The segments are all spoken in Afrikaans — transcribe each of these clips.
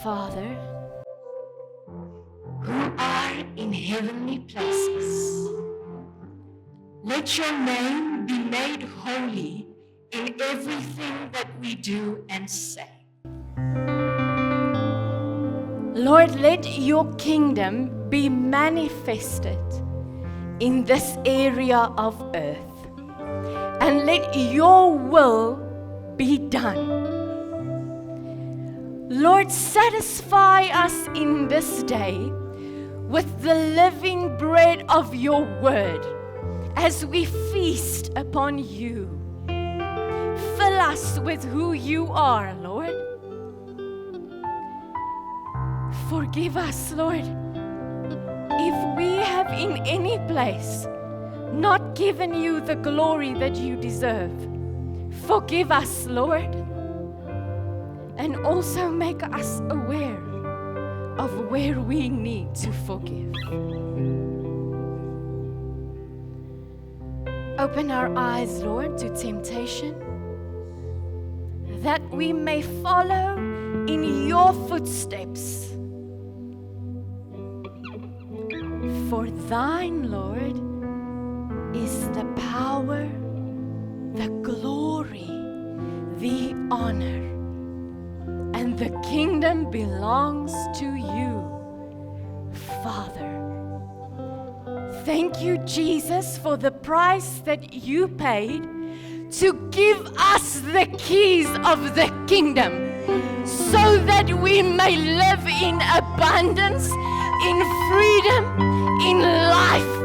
Father, who are in heavenly places, let your name be made holy in everything that we do and say. Lord, let your kingdom be manifested in this area of earth, and let your will be done. Lord, satisfy us in this day with the living bread of your word as we feast upon you. Fill us with who you are, Lord. Forgive us, Lord, if we have in any place not given you the glory that you deserve. Forgive us, Lord, and also make us aware of where we need to forgive. Open our eyes, Lord, to temptation, that we may follow in your footsteps. For thine, Lord, is the power, the glory, the honor, and the kingdom belongs to you, Father. Thank you, Jesus, for the price that you paid to give us the keys of the kingdom so that we may live in abundance, in freedom, in life.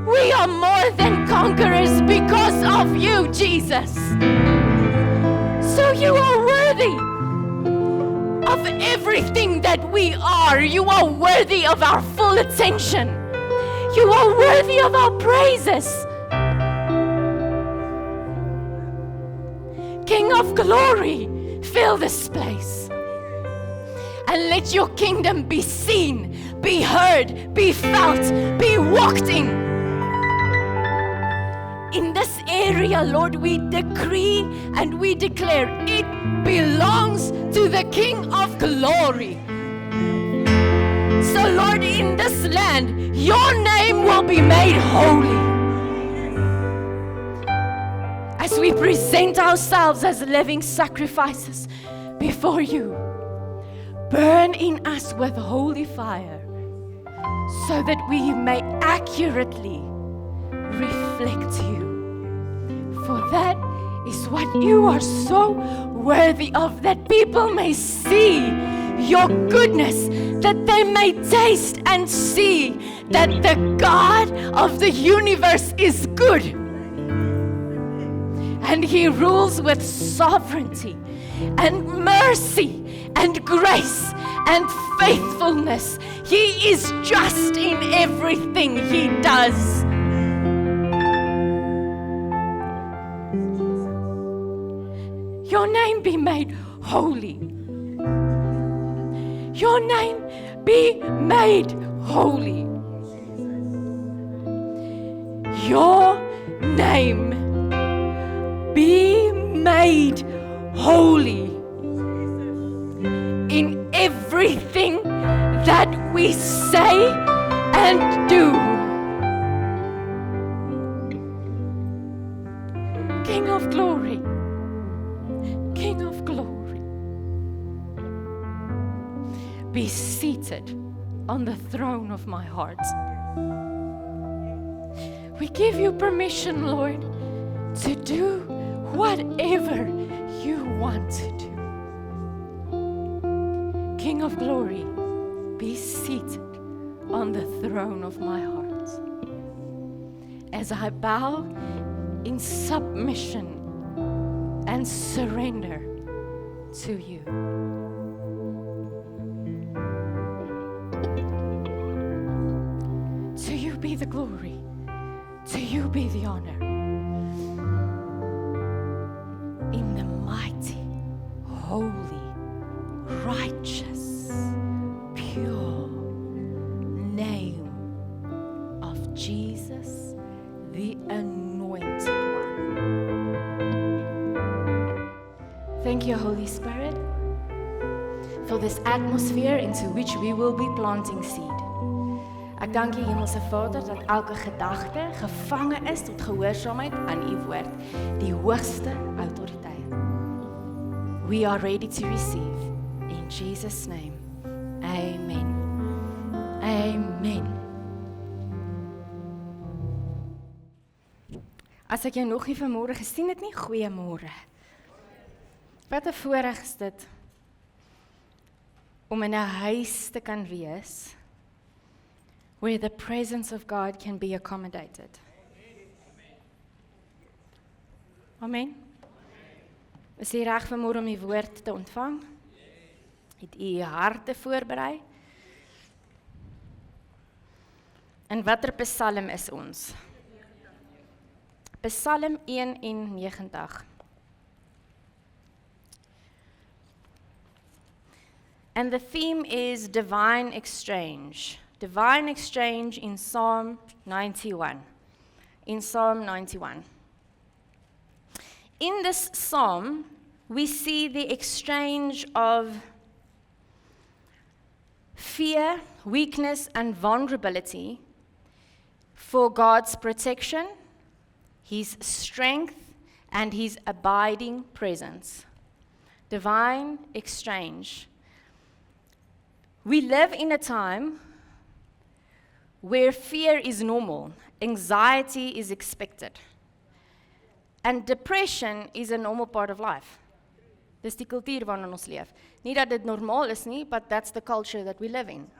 We are more than conquerors because of you, Jesus. So you are worthy of everything that we are. You are worthy of our full attention. You are worthy of our praises. King of glory, fill this place. And let your kingdom be seen, be heard, be felt, be walked in. In this area, Lord, we decree and we declare it belongs to the King of glory. So, Lord, in this land, your name will be made holy. As we present ourselves as living sacrifices before you, burn in us with holy fire so that we may accurately reflect you. For that is what you are so worthy of, that people may see your goodness, that they may taste and see that the God of the universe is good. And he rules with sovereignty and mercy and grace and faithfulness. He is just in everything he does. Your name be made holy. Your name be made holy. Your name be made holy in everything that we say and do. King of glory, King of glory, be seated on the throne of my heart. We give you permission, Lord, to do whatever you want to do. King of glory, be seated on the throne of my heart. As I bow in submission and surrender to you. To you be the glory. To you be the honor. In the mighty, holy, righteous, pure name of Jesus, the Anointed One. Thank you, Holy Spirit. for this atmosphere into which we will be planting seed. Ek dank U Hemelse Vader dat elke gedagte gevange is tot gehoorsaamheid aan U woord, die hoogste autoriteit. We are ready to receive in Jesus' name. Amen. Amen. As ek jou nog nie vanmôre gesien het nie, goeiemôre. Wat 'n voorreg is dit om in 'n huis te kan wees where the presence of God can be accommodated. Amen. Is jy reg vanmôre om die woord te ontvang? Het u harte voorberei? En watter psalm is ons? Psalm 91. And the theme is divine exchange. Divine exchange in Psalm 91. In Psalm 91. In this psalm, we see the exchange of fear, weakness, and vulnerability for God's protection, His strength, and His abiding presence. Divine exchange. We live in a time where fear is normal, anxiety is expected, and depression is a normal part of life. Dis die kultuur waarin ons leef. Nie dat dit normaal is nie, but that's the culture that we live in.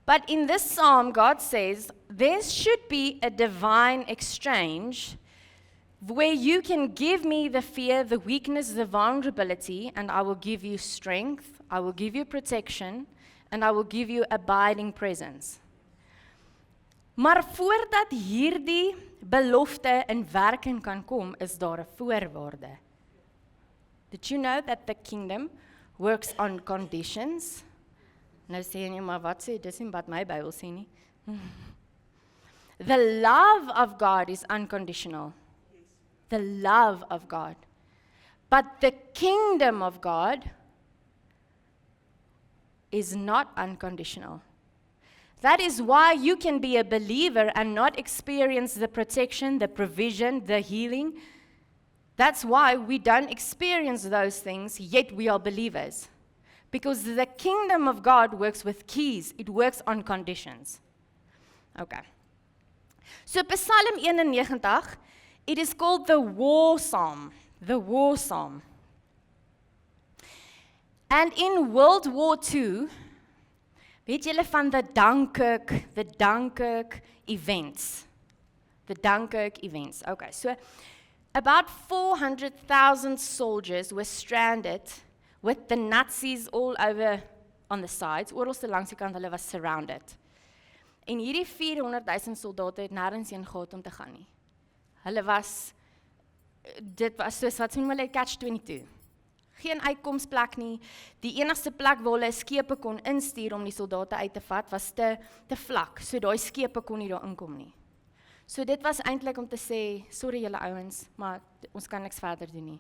But in this psalm, God says, there should be a divine exchange where you can give me the fear, the weakness, the vulnerability, and I will give you strength, I will give you protection, and I will give you abiding presence. Maar voordat hierdie belofte in werking kan kom, is daar 'n voorwaarde. Did you know that the kingdom works on conditions? Nou sê jy, maar wat sê, dis nie wat my Bybel sê nie. The love of God is unconditional. The love of God. But the kingdom of God is not unconditional. That is why you can be a believer and not experience the protection, the provision, the healing. That's why we don't experience those things, yet we are believers. Because the kingdom of God works with keys. It works on conditions. Okay. So Psalm 91, it is called the war psalm. The war psalm. And in World War II, weet julle van the Dunkirk events. The Dunkirk events. Okay, so about 400,000 soldiers were stranded with the Nazis all over on the sides. Oralste langs die kant, hulle was surrounded. En hierdie 400,000 soldate het nêrens heen gehad om te gaan nie. Dit was soos wat noem hulle catch-22. Geen uitkomsplek nie. Die enigste plek waar hulle skepe kon instuur om die soldate uit te vat, was te vlak. So daai skepe kon nie daar inkom nie. So dit was eintlik om te sê, sorry julle ouens, maar ons kan niks verder doen nie.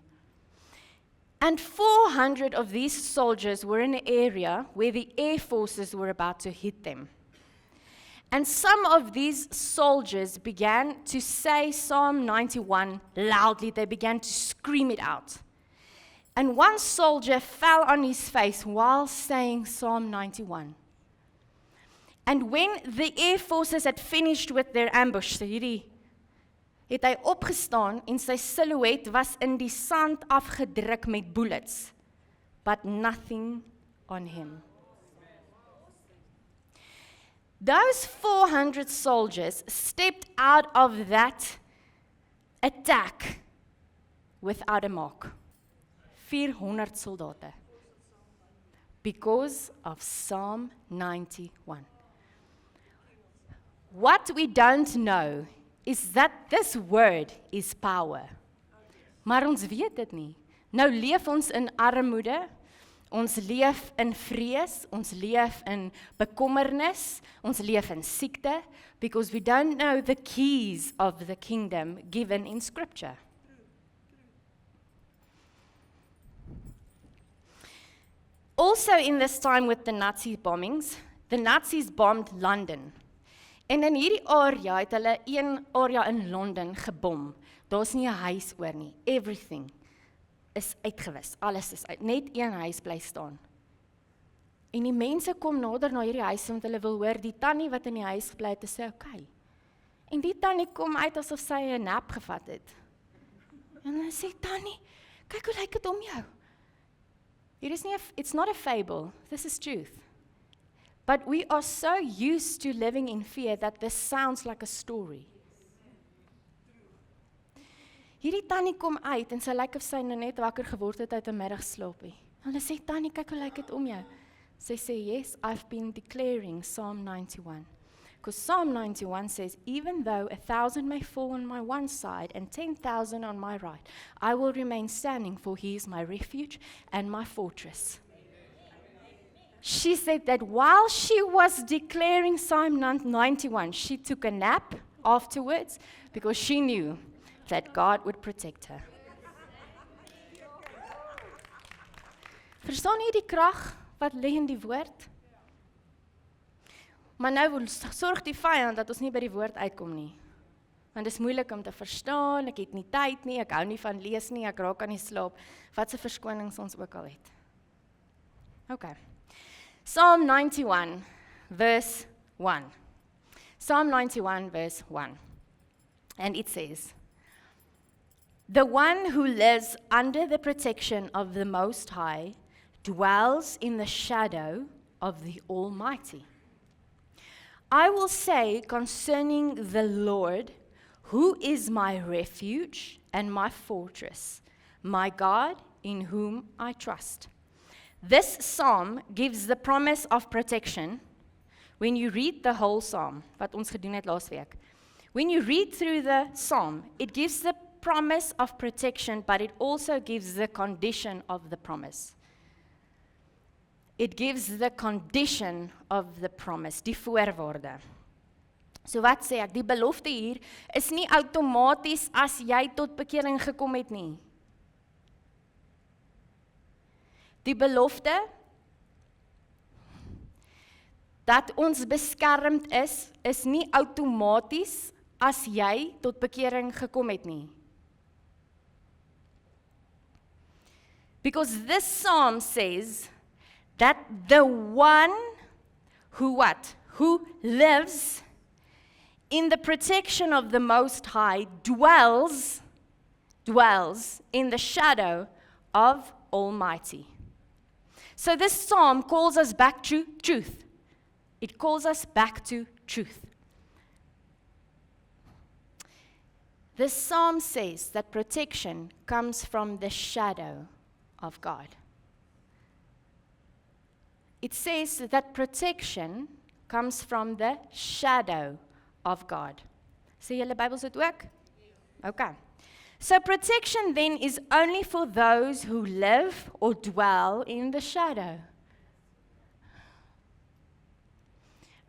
And 400 of these soldiers were in an area where the air forces were about to hit them. And some of these soldiers began to say Psalm 91 loudly. They began to scream it out. And one soldier fell on his face while saying Psalm 91. And when the air forces had finished with their ambush, so hierdie het hy opgestaan en sy silhouet was in die sand afgedruk met bullets, but nothing on him. Those 400 soldiers stepped out of that attack without a mark. 400 soldate. Because of Psalm 91. What we don't know is that this word is power. Maar ons weet dit nie. Nou leef ons in armoede, ons leef in vrees, ons leef in bekommernis, ons leef in siekte, because we don't know the keys of the kingdom given in Scripture. Also in this time with the Nazi bombings, the Nazis bombed London. En in hierdie area het hulle een area in Londen gebom. Daar's nie 'n huis oor nie. Everything is uitgewis. Alles is uit. Net een huis bly staan. En die mense kom nader na hierdie huis want hulle wil hoor die tannie wat in die huis gebly het, sê okay. En die tannie kom uit asof sy 'n nap gevat het. En dan sê tannie, kyk hoe lyk dit om jou. It's not a fable. This is truth. But we are so used to living in fear that this sounds like a story. Hierdie tannie kom uit en sy lyk of sy nou net wakker geword het uit 'n middagslaapie. Hulle sê tannie, kyk hoe lyk dit om jou. Sy sê, yes, I've been declaring Psalm 91. Because Psalm 91 says, even though 1,000 may fall on my one side and 10,000 on my right, I will remain standing, for he is my refuge and my fortress. She said that while she was declaring Psalm 91, she took a nap afterwards because she knew that God would protect her. Verstaan jy die krag wat lê in die woord? Maar nou sorg die vyand dat ons nie by die woord uitkom nie. Want dit is moeilik om te verstaan, ek het nie tyd nie, ek hou nie van lees nie, ek raak aan die slaap, wat se verskonings ons ook al het. Okay. Psalm 91, verse 1. Psalm 91, verse 1. And it says, the one who lives under the protection of the Most High dwells in the shadow of the Almighty. I will say concerning the Lord, who is my refuge and my fortress, my God in whom I trust. This psalm gives the promise of protection. When you read the whole psalm, wat ons gedoen het laas week, when you read through the psalm, it gives the promise of protection, but it also gives the condition of the promise. It gives the condition of the promise, die voorwaarde. So wat sê ek, die belofte hier is nie outomaties as jy tot bekering gekom het nie. Die belofte dat ons beskermd is nie outomaties as jy tot bekering gekom het nie. Because this psalm says that the one who lives in the protection of the Most High dwells in the shadow of Almighty. So this psalm calls us back to truth. It calls us back to truth. This psalm says that protection comes from the shadow of God. It says that protection comes from the shadow of God. Sê julle Bybels dit ook? Okay. So protection then is only for those who live or dwell in the shadow.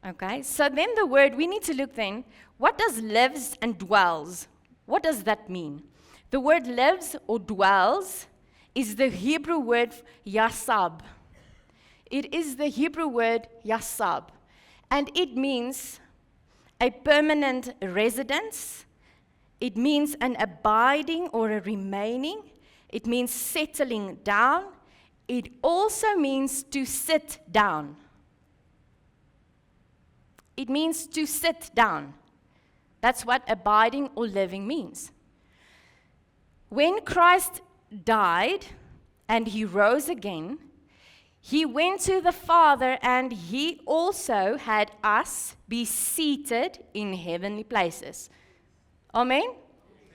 Okay, so then the word, we need to look then, what does lives and dwells? What does that mean? The word lives or dwells is the Hebrew word yasab. It is the Hebrew word yasab, and it means a permanent residence. It means an abiding or a remaining. It means settling down. It also means to sit down. It means to sit down. That's what abiding or living means. When Christ died and he rose again, he went to the Father and he also had us be seated in heavenly places. Amen?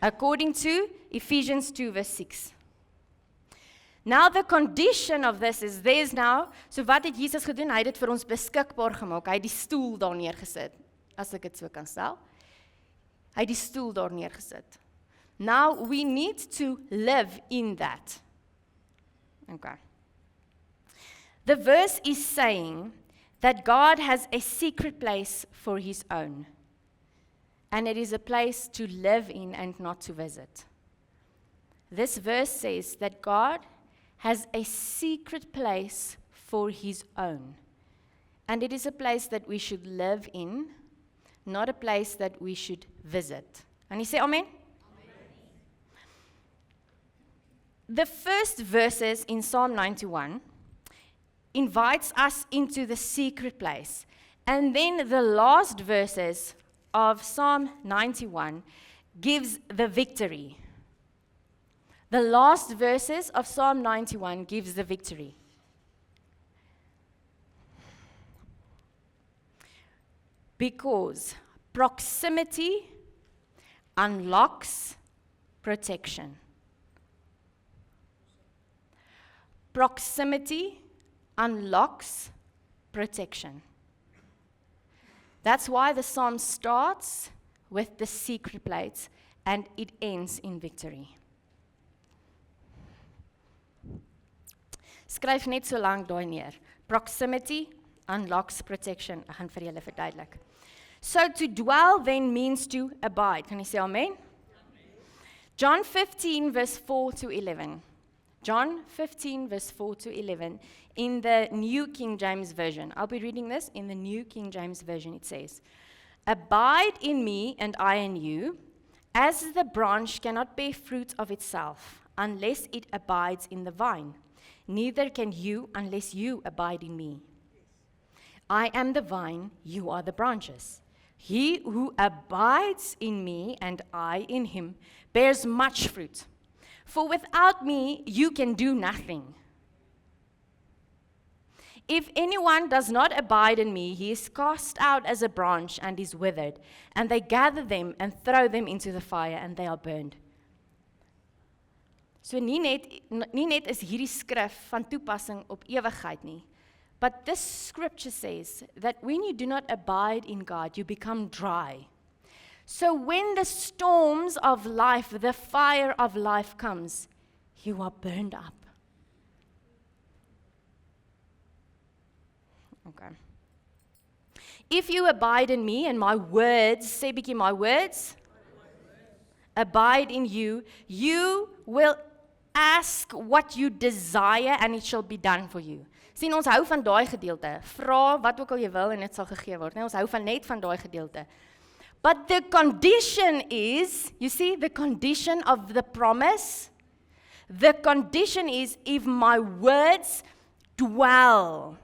According to Ephesians 2 verse 6. Now the condition of this is, there's now, so wat het Jesus gedoen? Hy het dit vir ons beskikbaar gemaak. Hy het die stoel daar neergesit, as ek dit so kan stel. Hy het die stoel daar neergesit. Now we need to live in that. Okay. The verse is saying that God has a secret place for his own. And it is a place to live in and not to visit. This verse says that God has a secret place for his own. And it is a place that we should live in, not a place that we should visit. And you say amen? The first verses in Psalm 91 invites us into the secret place. And then the last verses of Psalm 91 gives the victory. The last verses of Psalm 91 gives the victory. Because proximity unlocks protection. Proximity unlocks protection. That's why the psalm starts with the secret place and it ends in victory. Skryf net so lank daai neer. Proximity unlocks protection. Ek gaan vir julle verduidelik. So to dwell then means to abide. Can you say amen? John 15 verse 4 to 11. John 15 verse 4 to 11 in the New King James Version. I'll be reading this in the New King James Version. It says, "Abide in me and I in you, as the branch cannot bear fruit of itself unless it abides in the vine. Neither can you unless you abide in me. I am the vine, you are the branches. He who abides in me and I in him bears much fruit. For without me, you can do nothing. If anyone does not abide in me, he is cast out as a branch and is withered, and they gather them and throw them into the fire, and they are burned." So nie net is hierdie skrif van toepassing op ewigheid nie. But this scripture says that when you do not abide in God, you become dry. So when the storms of life, the fire of life comes, you are burned up. Okay. If you abide in me and my words, sê bietjie my words, abide in you, you will ask what you desire and it shall be done for you. Sien, ons hou van daai gedeelte. Vra wat ook al jy wil en dit sal gegee word. Nee, ons hou van net van daai gedeelte. But the condition is, you see, the condition of the promise, the condition is if my words dwell,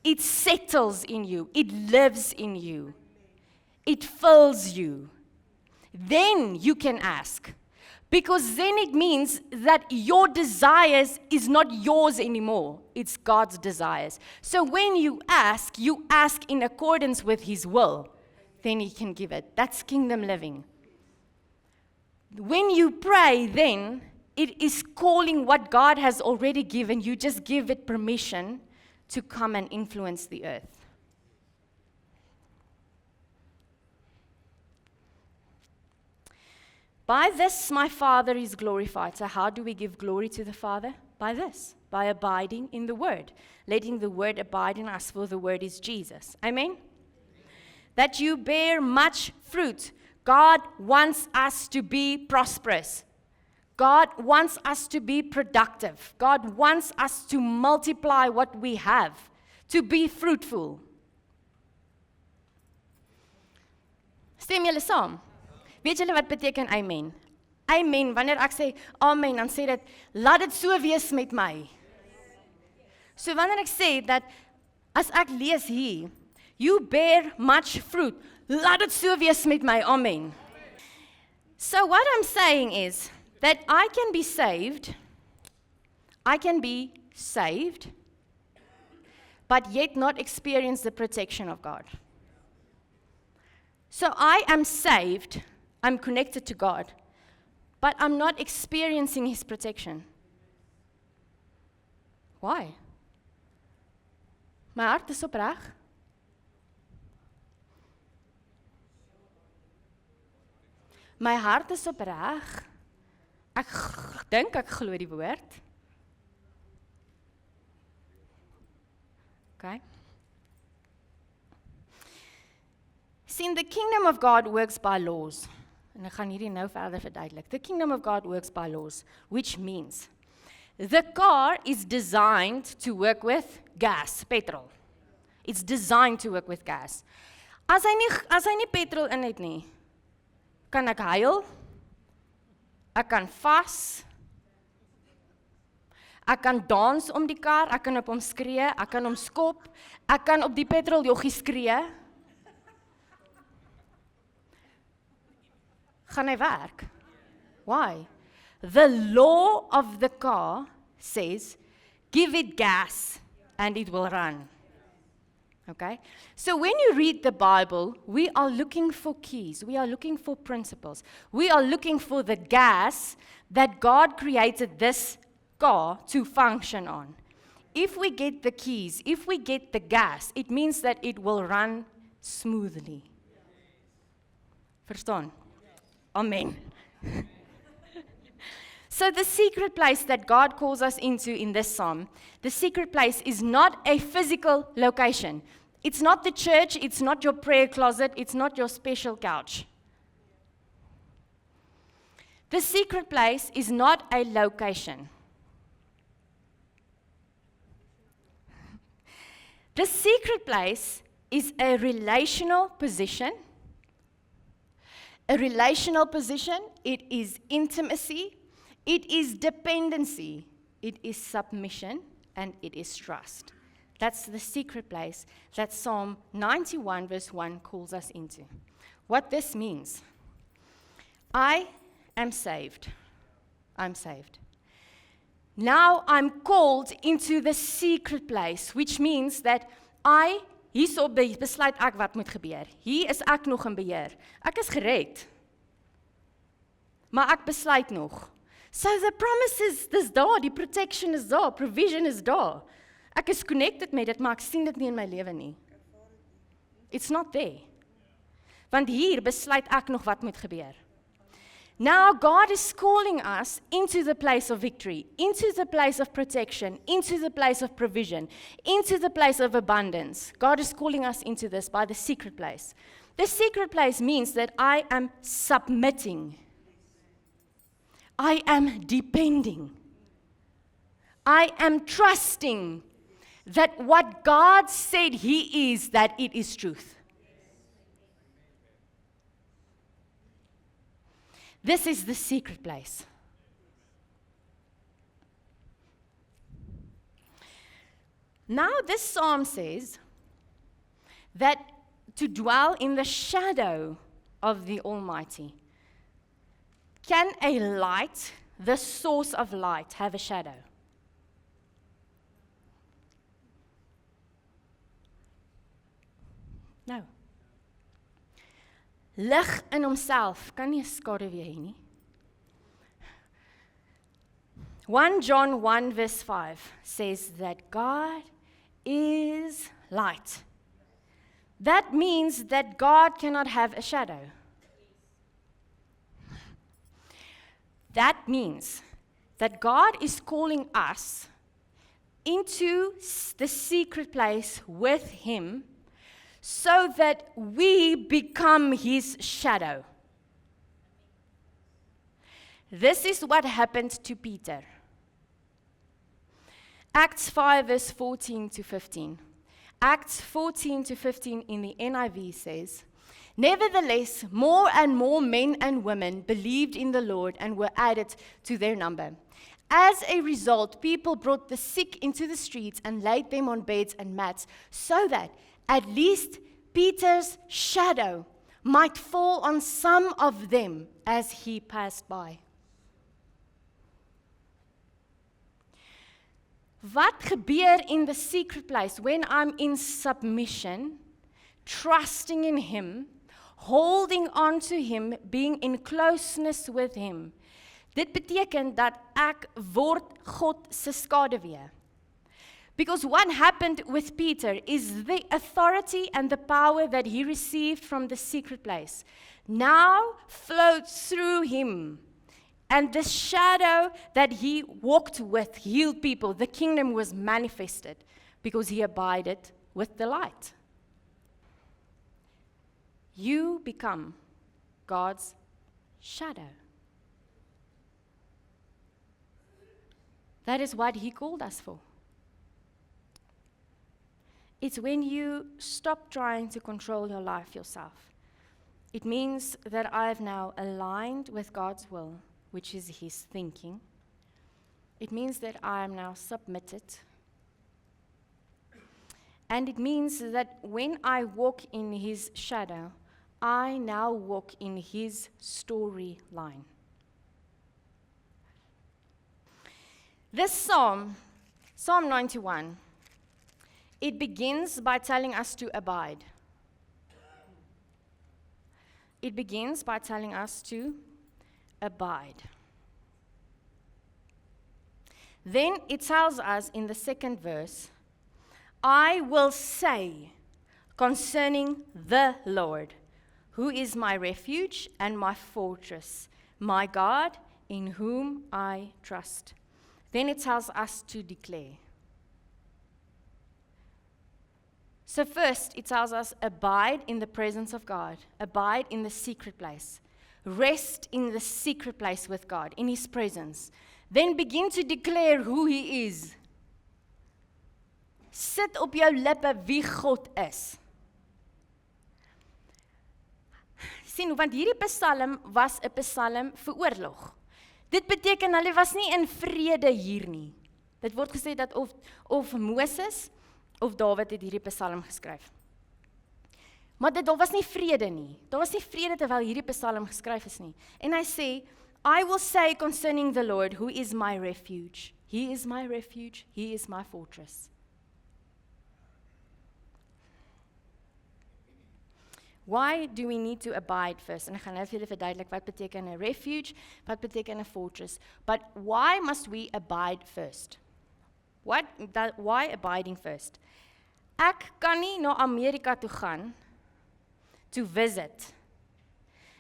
it settles in you, it lives in you, it fills you. Then you can ask. Because then it means that your desires is not yours anymore. It's God's desires. So when you ask in accordance with His will. Then He can give it. That's kingdom living. When you pray, then it is calling what God has already given. You just give it permission to come and influence the earth. By this my Father is glorified. So how do we give glory to the Father? By this, by abiding in the Word, letting the Word abide in us, for the Word is Jesus. Amen? That you bear much fruit. God wants us to be prosperous. God wants us to be productive. God wants us to multiply what we have, to be fruitful. Stem julle saam? Weet julle wat beteken amen? Amen, wanneer ek sê amen, dan sê dit, laat dit so wees met my. So wanneer ek sê dat, as ek lees hier, you bear much fruit, laat dit so wees met my, amen. So what I'm saying is, that I can be saved, but yet not experience the protection of God. So I am saved, I'm connected to God, but I'm not experiencing His protection. Why? My hart is opreg. My hart is opreg. Ek dink ek glo die woord. Okay. See, the kingdom of God works by laws. En ek gaan hierdie nou verder verduidelik. The kingdom of God works by laws, which means The car is designed to work with gas, petrol. It's designed to work with gas. As hy nie petrol in het nie, kan ek huil, ek kan vas, ek kan dans om die kar, ek kan op hom skree, ek kan hom skop, ek kan op die petroljoggie skree. Gaan hy werk? Why? The law of the car says, give it gas and it will run. Okay? So when you read the Bible, we are looking for keys. We are looking for principles. We are looking for the gas that God created this car to function on. If we get the keys, if we get the gas, it means that it will run smoothly. Verstaan? Amen. So the secret place that God calls us into in this psalm, the secret place is not a physical location. It's not the church, it's not your prayer closet, it's not your special couch. The secret place is not a location. The secret place is a relational position. A relational position, it is intimacy, it is dependency, it is submission, and it is trust. That's the secret place that Psalm 91 verse 1 calls us into. What this means, I am saved. I'm saved. Now I'm called into the secret place, which means that hierso besluit ek wat moet gebeur. Hier is ek nog in beheer. Ek is gered. Maar ek besluit nog. So the promise is daar, die protection is daar, provision is daar. Ek is connected met dit, maar ek sien dit nie in my lewe nie. It's not there. Want hier besluit ek nog wat moet gebeur. Now God is calling us into the place of victory, into the place of protection, into the place of provision, into the place of abundance. God is calling us into this by the secret place. The secret place means that I am submitting. I am depending. I am trusting that what God said He is, that it is truth. This is the secret place. Now, this psalm says that to dwell in the shadow of the Almighty. Can a light, the source of light, have a shadow? No. Lig in homself kan nie 'n skaduwee hê nie. 1 John 1 verse 5 says that God is light. That means that God cannot have a shadow. That means that God is calling us into the secret place with Him so that we become His shadow. This is what happened to Peter. Acts 5 verse 14 to 15. Acts 14 to 15 in the NIV says, Nevertheless, more and more men and women believed in the Lord and were added to their number. As a result, people brought the sick into the streets and laid them on beds and mats, so that at least Peter's shadow might fall on some of them as he passed by. Wat gebeur in the secret place when I'm in submission, trusting in Him, holding on to Him, being in closeness with Him? Dit beteken dat ek word God se skaduwee. Because what happened with Peter is the authority and the power that he received from the secret place now flowed through him. And the shadow that he walked with healed people. The kingdom was manifested because he abided with the light. You become God's shadow. That is what He called us for. It's when you stop trying to control your life yourself. It means that I have now aligned with God's will, which is His thinking. It means that I am now submitted. And it means that when I walk in His shadow, I now walk in His storyline. This Psalm 91, it begins by telling us to abide. It begins by telling us to abide. Then it tells us in the second verse, I will say concerning the Lord, who is my refuge and my fortress, my God in whom I trust. Then it tells us to declare. So first, it tells us, abide in the presence of God. Abide in the secret place. Rest in the secret place with God, in His presence. Then begin to declare who He is. Sit op jou lippe wie God is. Sien, want hierdie psalm was 'n psalm vir oorlog. Dit beteken hulle was nie in vrede hier nie. Dit word gesê dat of Moses of Dawid het hierdie psalm geskryf. Maar daar was nie vrede nie. Daar was nie vrede terwyl hierdie psalm geskryf is nie. En hy sê, I will say concerning the Lord, who is my refuge. He is my refuge, He is my fortress. Why do we need to abide first? En ek gaan nou vir julle verduidelik wat beteken 'n refuge, wat beteken 'n fortress. But why must we abide first? Why abiding first? Ek kan nie na Amerika toe gaan to visit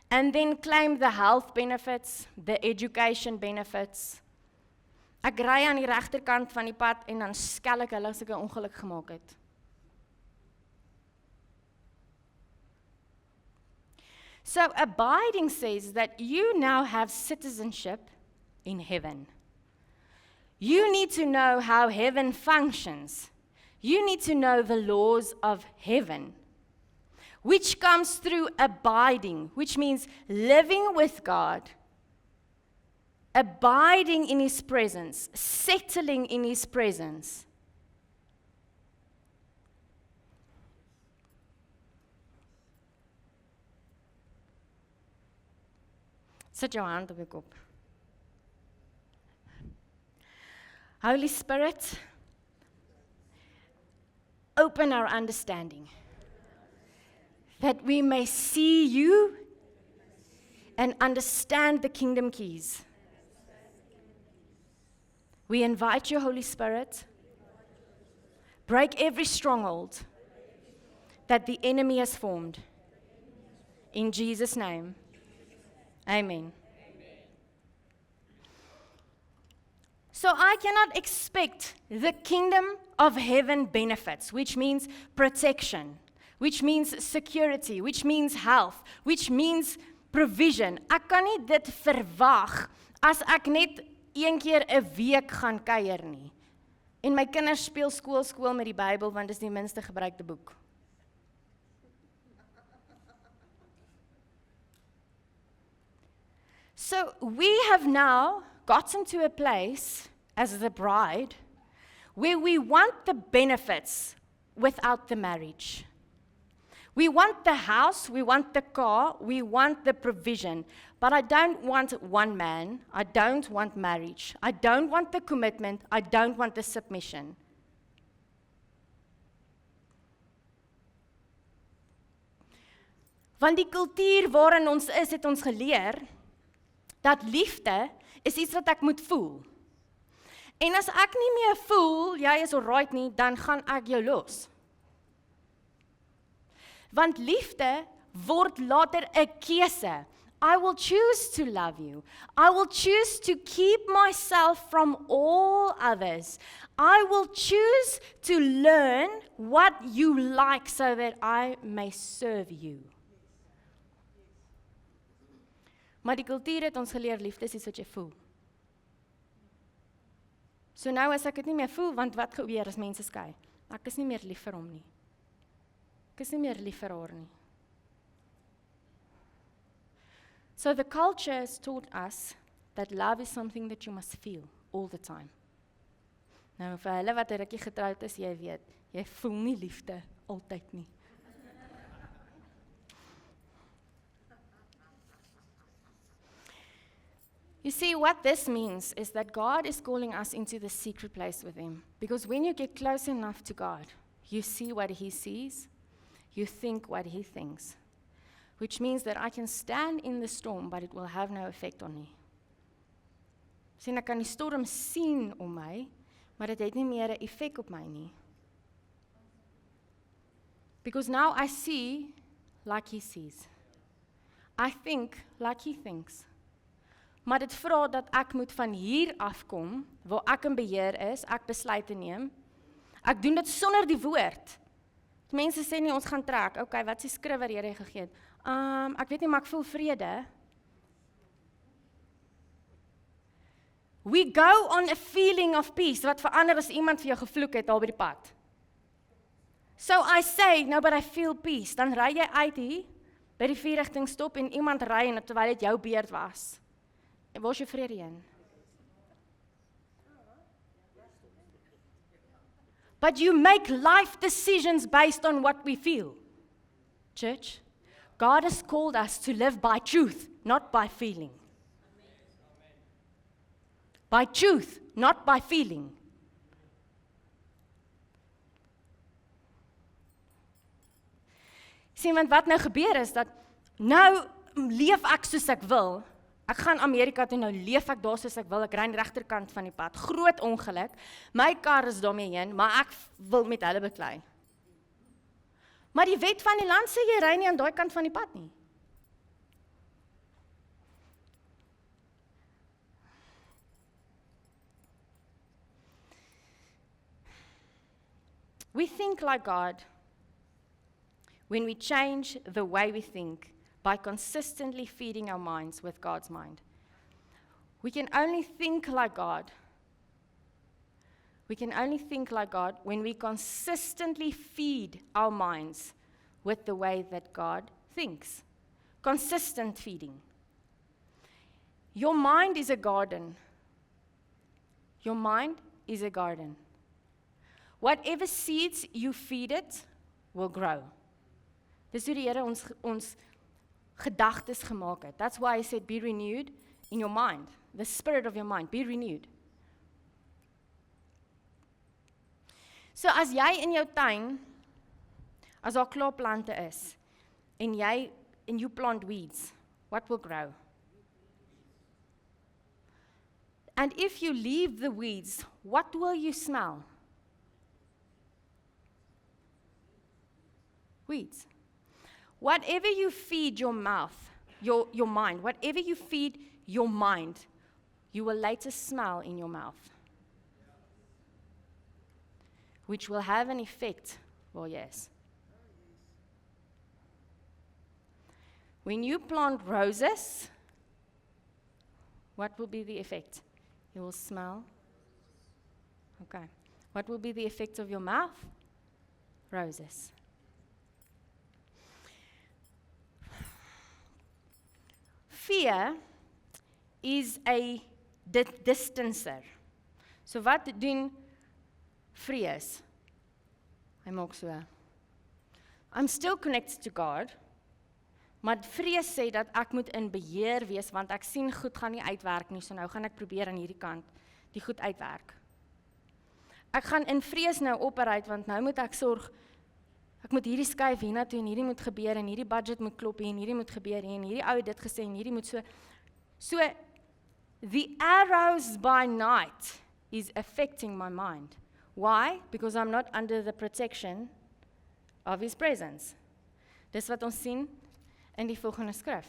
and then claim the health benefits, the education benefits. Ek ry aan die regterkant van die pad en dan skel ek hulle as ek 'n ongeluk gemaak het. So abiding says that you now have citizenship in heaven. You need to know how heaven functions. You need to know the laws of heaven, which comes through abiding, which means living with God, abiding in His presence, settling in His presence. Sit jou hand op jou kop. Holy Spirit, open our understanding, that we may see You and understand the kingdom keys. We invite You, Holy Spirit, break every stronghold that the enemy has formed. In Jesus' name. Amen. So I cannot expect the kingdom of heaven benefits, which means protection, which means security, which means health, which means provision. Ek kan nie dit verwag as ek net een keer 'n week gaan kuier nie. En my kinders speel skool met die Bybel want dit is die minste gebruikte boek. So we have now gotten to a place as the bride where we want the benefits without the marriage. We want the house, we want the car, we want the provision, but I don't want one man, I don't want marriage, I don't want the commitment, I don't want the submission. Want die kultuur waarin ons is, het ons geleer dat liefde is iets wat ek moet voel. En as ek nie meer voel, jy is alright nie, dan gaan ek jou los. Want liefde word later 'n keuse. I will choose to love you. I will choose to keep myself from all others. I will choose to learn what you like so that I may serve you. Maar die kultuur het ons geleer liefde is iets wat jy voel. So nou as ek dit nie meer voel, want wat gebeur as mense skei? Ek is nie meer lief vir hom nie. Ek is nie meer lief vir haar nie. So the culture has taught us that love is something that you must feel all the time. Nou vir hulle wat 'n rukkie getroud is, jy weet, jy voel nie liefde altyd nie. You see, what this means is that God is calling us into the secret place with Him. Because when you get close enough to God, you see what He sees, you think what He thinks. Which means that I can stand in the storm, but it will have no effect on me. Sien, ek kan die storm sien om my, maar dit het nie meer 'n effek op my nie. Because now I see like He sees. I think like He thinks. Maar dit vra dat ek moet van hier afkom, waar ek in beheer is, ek besluite neem. Ek doen dit sonder die woord. Mense sê nie, ons gaan trek. Okay, wat is die skrif wat Here gegee het? Ek weet nie, maar ek voel vrede. We go on a feeling of peace, wat verander as iemand vir jou gevloek het al by die pad. So I say, no, but I feel peace. Dan ry jy uit hier, by die vierrigting stop en iemand ry en terwyl dit jou beurt was. En waar is jou vrede heen? But you make life decisions based on what we feel. Church, God has called us to live by truth, not by feeling. By truth, not by feeling. Sien, want wat nou gebeur is dat nou leef ek soos ek wil. Ek gaan Amerika toe, nou leef ek daar soos ek wil, ek ry aan die regterkant van die pad, groot ongeluk, my kar is daarmee heen, maar ek wil met hulle beklei. Maar die wet van die land sê jy ry nie aan daai kant van die pad nie. We think like God when we change the way we think, by consistently feeding our minds with God's mind. We can only think like God. We can only think like God when we consistently feed our minds with the way that God thinks. Consistent feeding. Your mind is a garden. Your mind is a garden. Whatever seeds you feed it will grow. Dis hoe die Here ons gedagtes gemaak het. That's why I said be renewed in your mind. The spirit of your mind, be renewed. So as jy in jou tuin, as daar klaar plante is, en you plant weeds, what will grow? And if you leave the weeds, what will you smell? Weeds. Whatever you feed your mouth, your mind, whatever you feed your mind, you will later smell in your mouth. Which will have an effect, well, yes. When you plant roses, what will be the effect? You will smell. Okay. What will be the effect of your mouth? Roses. Fear is a distancer. So wat doen vrees? Hy maak so. I'm still connected to God, maar vrees sê dat ek moet in beheer wees, want ek sien goed gaan nie uitwerk nie, so nou gaan ek probeer aan hierdie kant die goed uitwerk. Ek gaan in vrees nou operate, want nou moet ek sorg, ek moet hierdie skuif hiernatoe en hierdie moet gebeur en hierdie budget moet klop en hierdie moet gebeur en hierdie ou het dit gesê en hierdie moet so. So, the arrows by night is affecting my mind. Why? Because I'm not under the protection of His presence. Dis wat ons sien in die volgende skrif.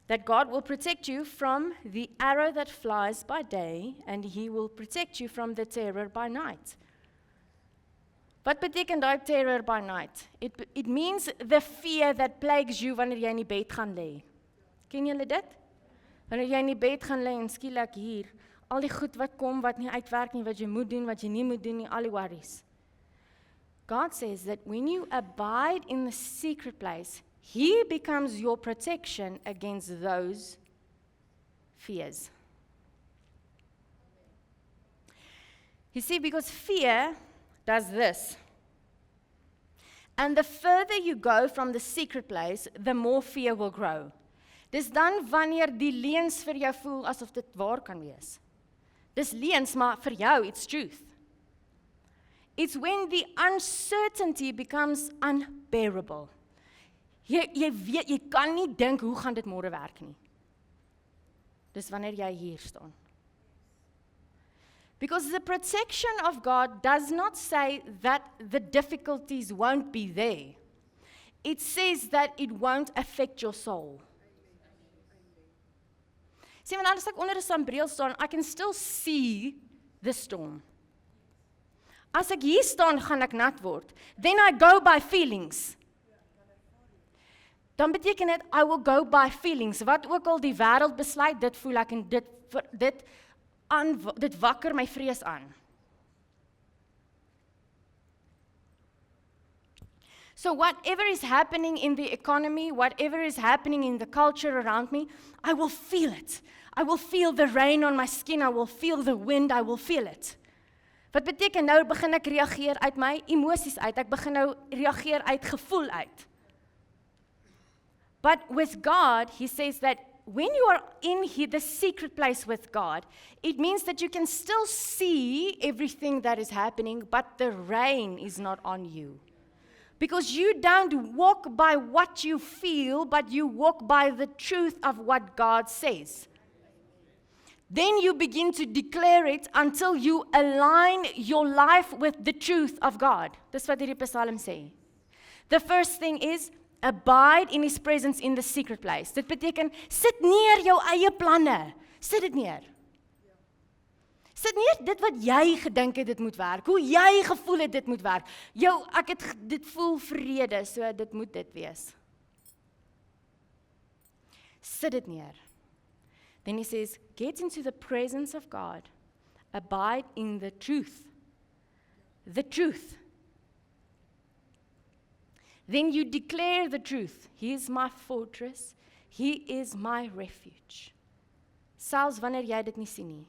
That God will protect you from the arrow that flies by day and He will protect you from the terror by night. Wat beteken daai terror by night? It means the fear that plagues you wanneer jy in die bed gaan lê. Ken julle dit? Wanneer jy in die bed gaan lê en skielik hier, al die goed wat kom, wat nie uitwerk nie, wat jy moet doen, wat jy nie moet doen nie, al die worries. God says that when you abide in the secret place, He becomes your protection against those fears. You see, because fear does this. And the further you go from the secret place, the more fear will grow. Dis dan wanneer die leuns vir jou voel asof dit waar kan wees. Dis leuns, maar vir jou, it's truth. It's when the uncertainty becomes unbearable. Jy weet, jy kan nie dink hoe gaan dit môre werk nie. Dis wanneer jy hier staan. Because the protection of God does not say that the difficulties won't be there. It says that it won't affect your soul. Sien, want as ek onder 'n sambreel staan, I can still see the storm. As ek hier staan, gaan ek nat word. Then I go by feelings. Dan beteken dit, I will go by feelings. Wat ook al die wêreld besluit, dit voel ek en dit wakker my vrees aan. So whatever is happening in the economy, whatever is happening in the culture around me, I will feel it. I will feel the rain on my skin, I will feel the wind, I will feel it. Wat beteken nou begin ek reageer uit my emosies uit, ek begin nou reageer uit gevoel uit. But with God, He says that when you are in the secret place with God, it means that you can still see everything that is happening, but the rain is not on you. Because you don't walk by what you feel, but you walk by the truth of what God says. Then you begin to declare it until you align your life with the truth of God. Dis wat hierdie Psalm sê. The first thing is, abide in His presence in the secret place. Dit beteken, sit neer jou eie planne. Sit dit neer. Sit neer dit wat jy gedink het dit moet werk. Hoe jy gevoel het dit moet werk. Dit voel vrede, so dit moet dit wees. Sit dit neer. Then He says, get into the presence of God. Abide in the truth. The truth. Then you declare the truth. He is my fortress. He is my refuge. Selfs wanneer jy dit nie sien nie.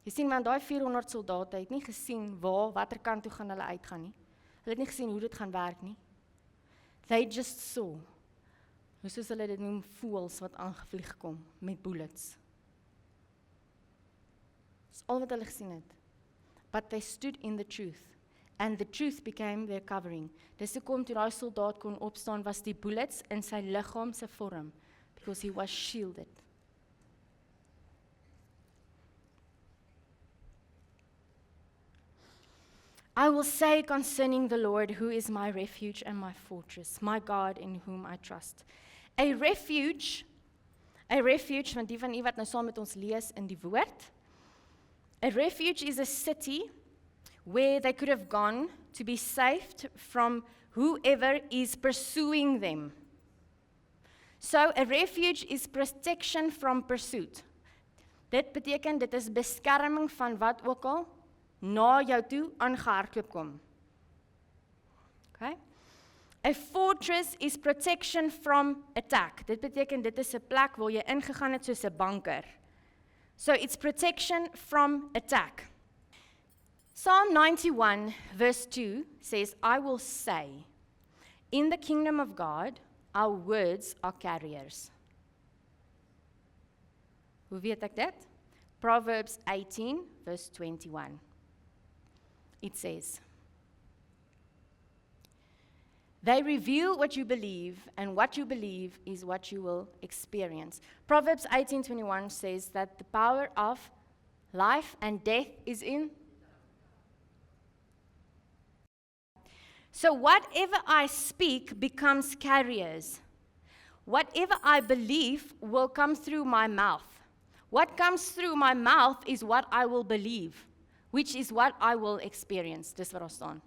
Jy sien, want daai 400 soldate het nie gesien watter kant toe gaan hulle uitgaan nie. Hulle het nie gesien hoe dit gaan werk nie. They just saw. Hoe soos hulle dit noem, voëls wat aangevlieg kom met bullets. Dis al wat hulle gesien het. But they stood in the truth. And the truth became their covering. Dis hoekom toe daai soldaat kon opstaan, was die bullets in sy liggaam se vorm, because he was shielded. I will say concerning the Lord, who is my refuge and my fortress, my God in whom I trust. A refuge, want die van u wat nou saam met ons lees in die woord, a refuge is a city where they could have gone to be saved from whoever is pursuing them. So a refuge is protection from pursuit. Dit beteken, dit is beskerming van wat ook al na jou toe aangehardloop kom. Okay? A fortress is protection from attack. Dit beteken, dit is 'n plek waar jy ingegaan het soos 'n banker. So it's protection from attack. Psalm 91 verse 2 says, I will say, in the kingdom of God, our words are carriers. Hoe weet ek dit? Proverbs 18 verse 21. It says, they reveal what you believe, and what you believe is what you will experience. Proverbs 18:21 says that the power of life and death is in. So whatever I speak becomes carriers. Whatever I believe will come through my mouth. What comes through my mouth is what I will believe, which is what I will experience. Dis wat daar staan.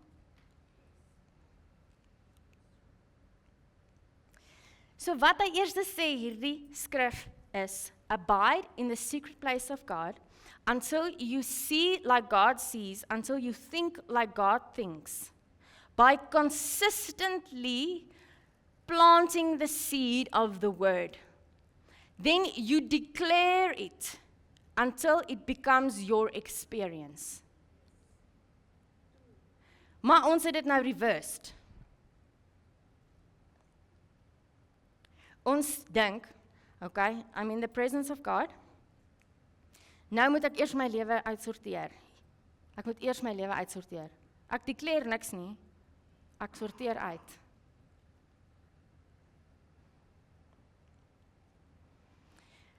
So wat hy eers sê hierdie skrif is, abide in the secret place of God. until you see like God sees, until you think like God thinks, by consistently planting the seed of the word. Then you declare it until it becomes your experience. Maar ons het dit nou reversed. Ons dink, okay, I'm in the presence of God. Nou moet ek eers my lewe uitsorteer. Ek moet eers my lewe uitsorteer. Ek declare niks nie. Ek sorteer uit.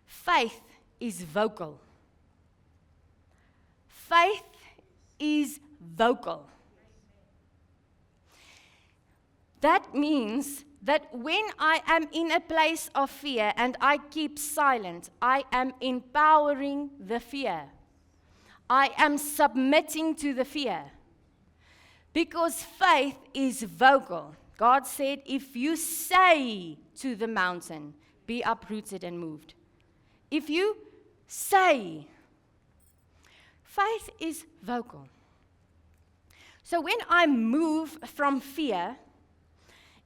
Faith is vocal. Faith is vocal. That means that when I am in a place of fear and I keep silent, I am empowering the fear. I am submitting to the fear. Because faith is vocal. God said, if you say to the mountain, be uprooted and moved. If you say, faith is vocal. So when I move from fear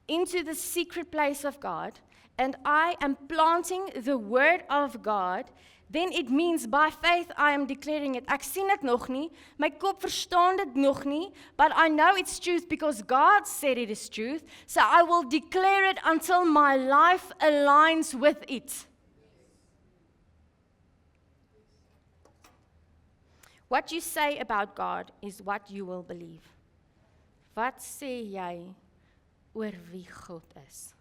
into the secret place of God, and I am planting the word of God, then it means by faith I am declaring it. Ek sien dit nog nie, my kop verstaan dit nog nie, but I know it's truth because God said it is truth, so I will declare it until my life aligns with it. What you say about God is what you will believe. Wat sê jy oor wie God is?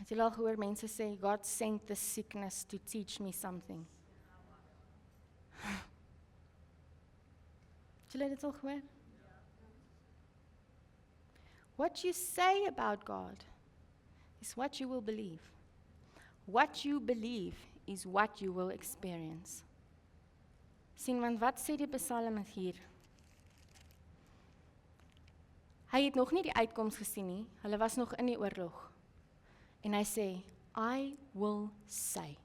Het julle al gehoor mense sê, God sent the sickness to teach me something? Het julle dit al gehoor? What you say about God is what you will believe. What you believe is what you will experience. Sien, want wat sê die Psalm hier? Hy het nog nie die uitkoms gesien nie, hulle was nog in die oorlog. En hy sê, I will say,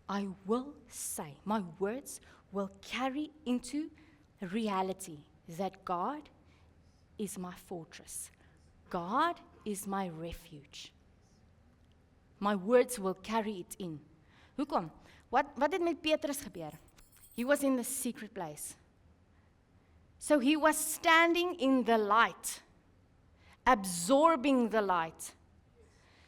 my words will carry into reality that God is my fortress. God is my refuge. My words will carry it in. Hoekom? Wat het met Petrus gebeur? He was in the secret place. So he was standing in the light, absorbing the light.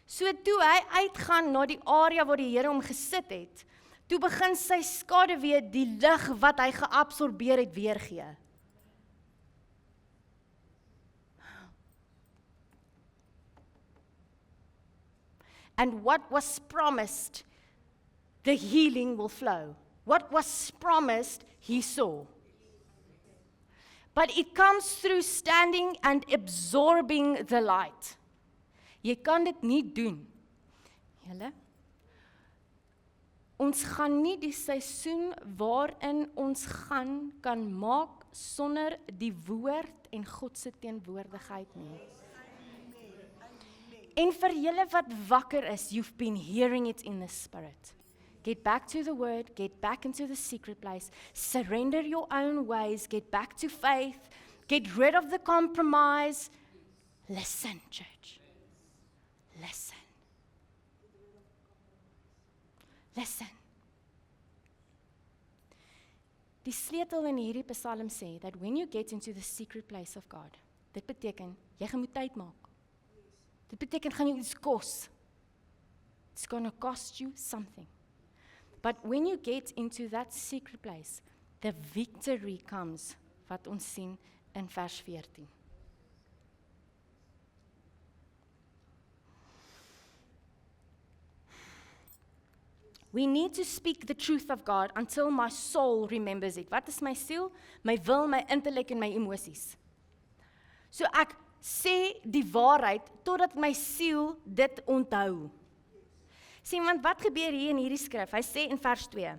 So toe hy uitgaan na die area waar die Here hom gesit het, toe begin sy skaduwee die lig wat hy geabsorbeer het weergee. And what was promised, the healing will flow. What was promised, he saw. But it comes through standing and absorbing the light. Jy kan dit nie doen. Julle? Ons gaan nie die seisoen waarin ons gaan kan maak sonder die woord en God se teenwoordigheid nie. En vir julle wat wakker is, you've been hearing it in the spirit. Get back to the word, get back into the secret place, surrender your own ways, get back to faith, get rid of the compromise. Listen, church. Listen. Listen. Die sleutel in hierdie Psalm sê that when you get into the secret place of God, dit beteken jy gaan moet tyd maak. Dit beteken gaan jou iets kos. It's going to cost you something. But when you get into that secret place, the victory comes, wat ons sien in vers 14. We need to speak the truth of God until my soul remembers it. Wat is my siel? My wil, my intellek en my emosies. So ek sê die waarheid totdat my siel dit onthou. Sien, want wat gebeur hier in hierdie skrif? Hy sê in vers 2,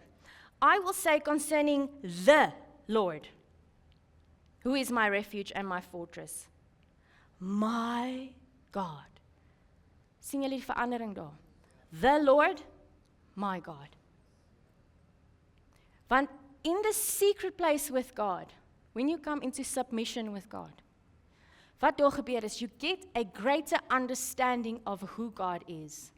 I will say concerning the Lord, who is my refuge and my fortress, my God. Sien julle die verandering daar? The Lord, my God. Want in the secret place with God, when you come into submission with God, wat daar gebeur is, you get a greater understanding of who God is.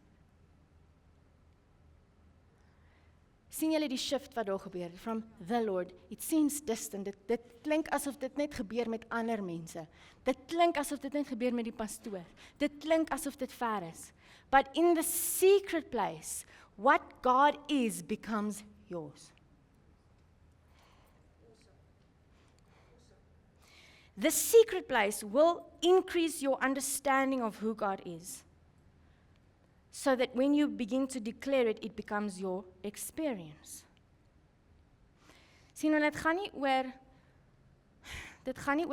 Sien julle die shift wat daar gebeur het? From the Lord, it seems distant. Dit klink asof dit net gebeur met ander mense. Dit klink asof dit net gebeur met die pastoor. Dit klink asof dit ver is. But in the secret place, what God is becomes yours. The secret place will increase your understanding of who God is, so that when you begin to declare it, it becomes your experience. Sien, en dit gaan nie oor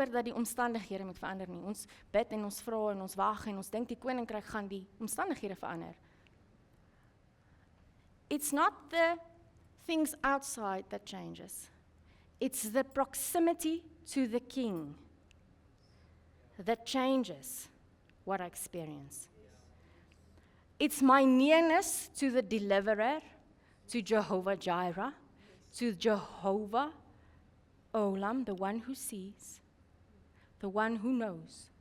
dat die omstandighede moet verander nie. Ons bid en ons vra en ons wag en ons dink die koninkryk gaan die omstandighede verander. It's not the things outside that changes. It's the proximity to the King that changes what I experience. It's my nearness to the deliverer, to Jehovah Jireh, to Jehovah Olam, the one who sees, the one who knows,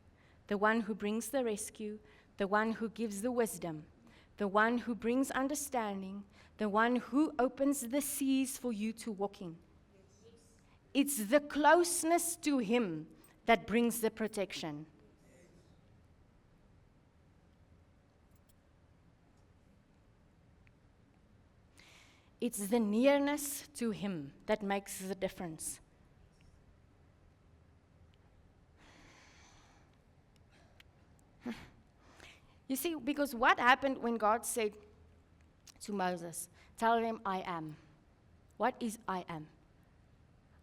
the one who brings the rescue, the one who gives the wisdom, the one who brings understanding, the one who opens the seas for you to walk in. It's the closeness to Him that brings the protection. It's the nearness to Him that makes the difference. You see, because what happened when God said to Moses, tell him I am. What is I am?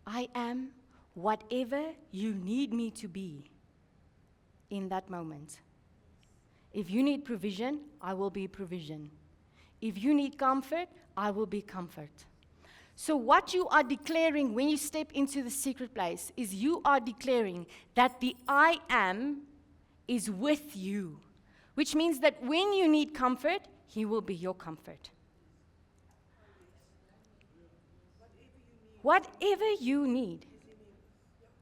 I am whatever you need me to be in that moment. If you need provision, I will be provision. If you need comfort, I will be comfort. So what you are declaring when you step into the secret place is you are declaring that the I am is with you, which means that when you need comfort, He will be your comfort. Whatever you need,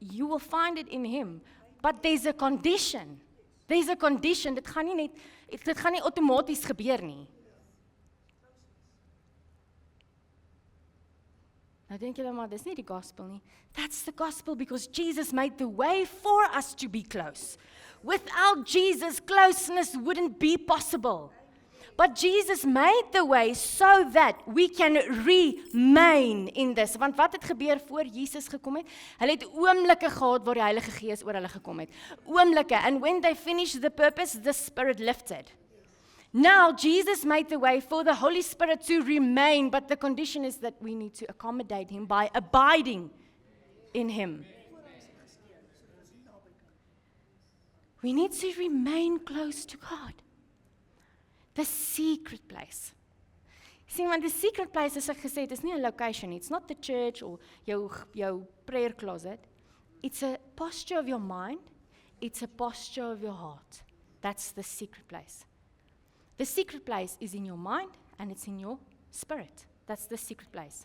you will find it in Him. But there's a condition. There's a condition. Dit gaan nie outomaties gebeur nie. Nou dink julle maar, dis nie die gospel nie. That's the gospel because Jesus made the way for us to be close. Without Jesus, closeness wouldn't be possible. But Jesus made the way so that we can remain in this. Want wat het gebeur voor Jesus gekom het? Hulle het oomblikke gehad waar die Heilige Gees oor hulle gekom het. Oomblikke. And when they finished the purpose, the Spirit lifted. Now, Jesus made the way for the Holy Spirit to remain, but the condition is that we need to accommodate Him by abiding in Him. We need to remain close to God. The secret place. Sien, want the secret place, as ek gesê het, is nie 'n location nie. It's not the church or jou prayer closet. It's a posture of your mind. It's a posture of your heart. That's the secret place. The secret place is in your mind and it's in your spirit. That's the secret place.